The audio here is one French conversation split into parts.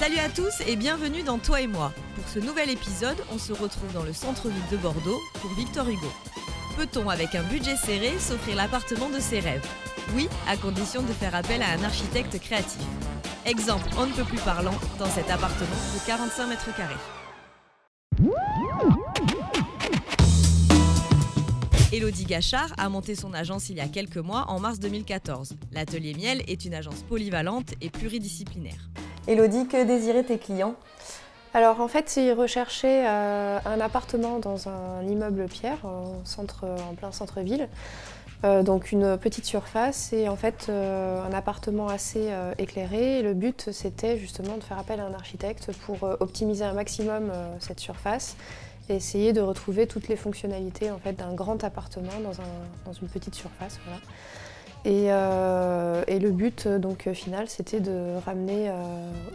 Salut à tous et bienvenue dans Toi et moi. Pour ce nouvel épisode, on se retrouve dans le centre-ville de Bordeaux pour Victor Hugo. Peut-on, avec un budget serré, s'offrir l'appartement de ses rêves? Oui, à condition de faire appel à un architecte créatif. Exemple on ne peut plus parlant dans cet appartement de 45 mètres carrés. Élodie Gachard a monté son agence il y a quelques mois, en mars 2014. L'Atelier Miel est une agence polyvalente et pluridisciplinaire. Élodie, que désiraient tes clients? Alors en fait, ils recherchaient un appartement dans un immeuble pierre en plein centre-ville. Donc une petite surface et en fait un appartement assez éclairé. Et le but, c'était justement de faire appel à un architecte pour optimiser un maximum cette surface et essayer de retrouver toutes les fonctionnalités en fait, d'un grand appartement dans une petite surface. Voilà. Et le but donc, final, c'était de ramener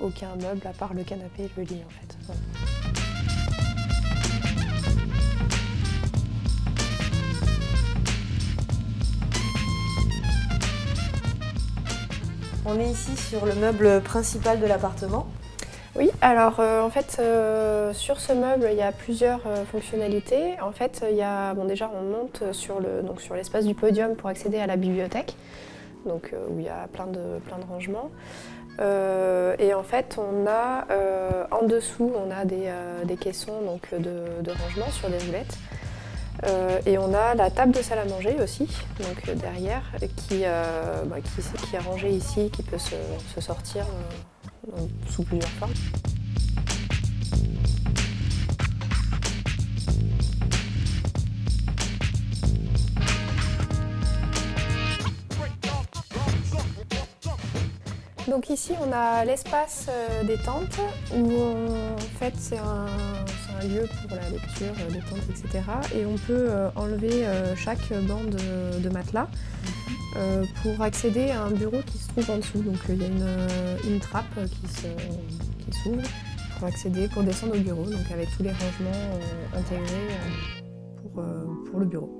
aucun meuble à part le canapé et le lit. En fait. Voilà. On est ici sur le meuble principal de l'appartement. Oui, alors en fait sur ce meuble il y a plusieurs fonctionnalités. En fait déjà on monte sur l'espace du podium pour accéder à la bibliothèque, donc où il y a plein de rangements. Et en fait on a en dessous on a des caissons donc, de rangement sur des roulettes. Et on a la table de salle à manger aussi, donc derrière, qui est rangée ici, qui peut se sortir sous plusieurs formes. Donc ici on a l'espace détente où en fait c'est un lieu pour la lecture, détente, etc. Et on peut enlever chaque bande de matelas pour accéder à un bureau qui se trouve en dessous. Donc il y a une trappe qui s'ouvre pour descendre au bureau, donc avec tous les rangements intégrés pour le bureau.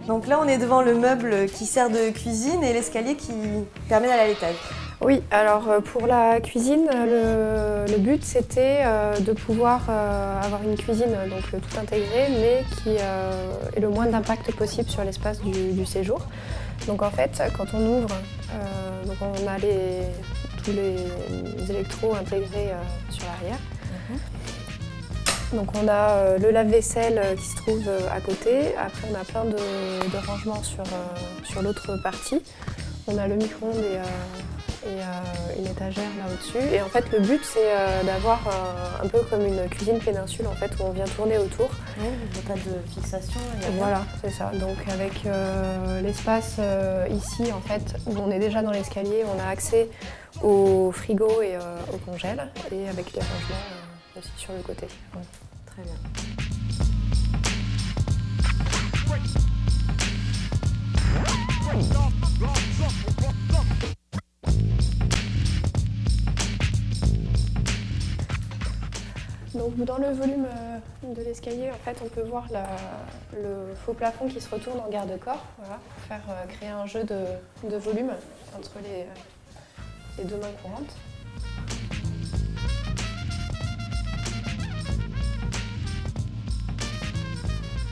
Donc là, on est devant le meuble qui sert de cuisine et l'escalier qui permet d'aller à l'étage. Oui, alors pour la cuisine, le but c'était de pouvoir avoir une cuisine donc, tout intégrée, mais qui ait le moins d'impact possible sur l'espace du séjour. Donc en fait, quand on ouvre, donc on a tous les électros intégrés sur l'arrière. Donc on a le lave-vaisselle qui se trouve à côté, après on a plein de rangements sur l'autre partie. On a le micro-ondes et une étagère là au-dessus. Et en fait le but c'est d'avoir un peu comme une cuisine péninsule en fait, où on vient tourner autour. Oui, il n'y a pas de fixation. Voilà, c'est ça. Donc avec l'espace ici en fait, où on est déjà dans l'escalier, on a accès au frigo et au congèle, et avec les rangements aussi sur le côté. Ouais. Très bien. Donc dans le volume de l'escalier, en fait, on peut voir le faux plafond qui se retourne en garde-corps, voilà, pour faire créer un jeu de volume entre les deux mains courantes.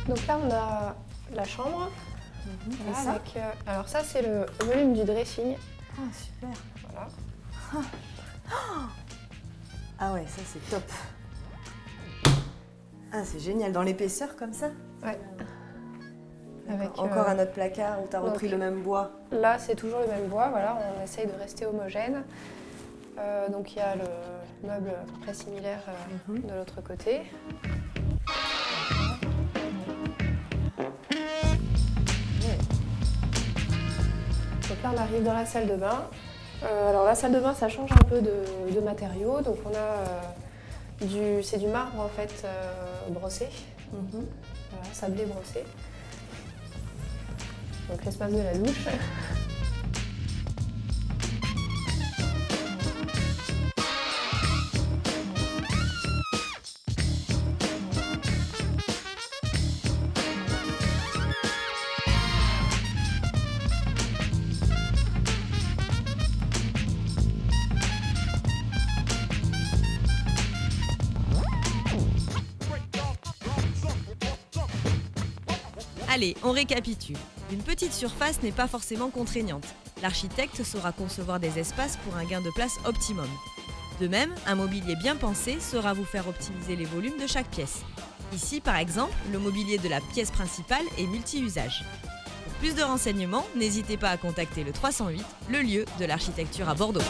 Donc là, on a la chambre. Voilà, avec, alors ça, c'est le volume du dressing. Ah, super. Voilà. Ah ouais, ça c'est top. Ah, c'est génial. Dans l'épaisseur comme ça? Ouais. Avec, encore un autre placard où tu as repris le même bois? Là, c'est toujours le même bois. Voilà, on essaye de rester homogène. Donc il y a le meuble à peu près similaire de l'autre côté. Donc là, on arrive dans la salle de bain. Alors la salle de bain, ça change un peu de matériaux. Donc on a c'est du marbre en fait brossé, voilà, sablé brossé. Donc l'espace de la douche. Allez, on récapitule. Une petite surface n'est pas forcément contraignante. L'architecte saura concevoir des espaces pour un gain de place optimum. De même, un mobilier bien pensé saura vous faire optimiser les volumes de chaque pièce. Ici, par exemple, le mobilier de la pièce principale est multi-usage. Pour plus de renseignements, n'hésitez pas à contacter le 308, le lieu de l'architecture à Bordeaux.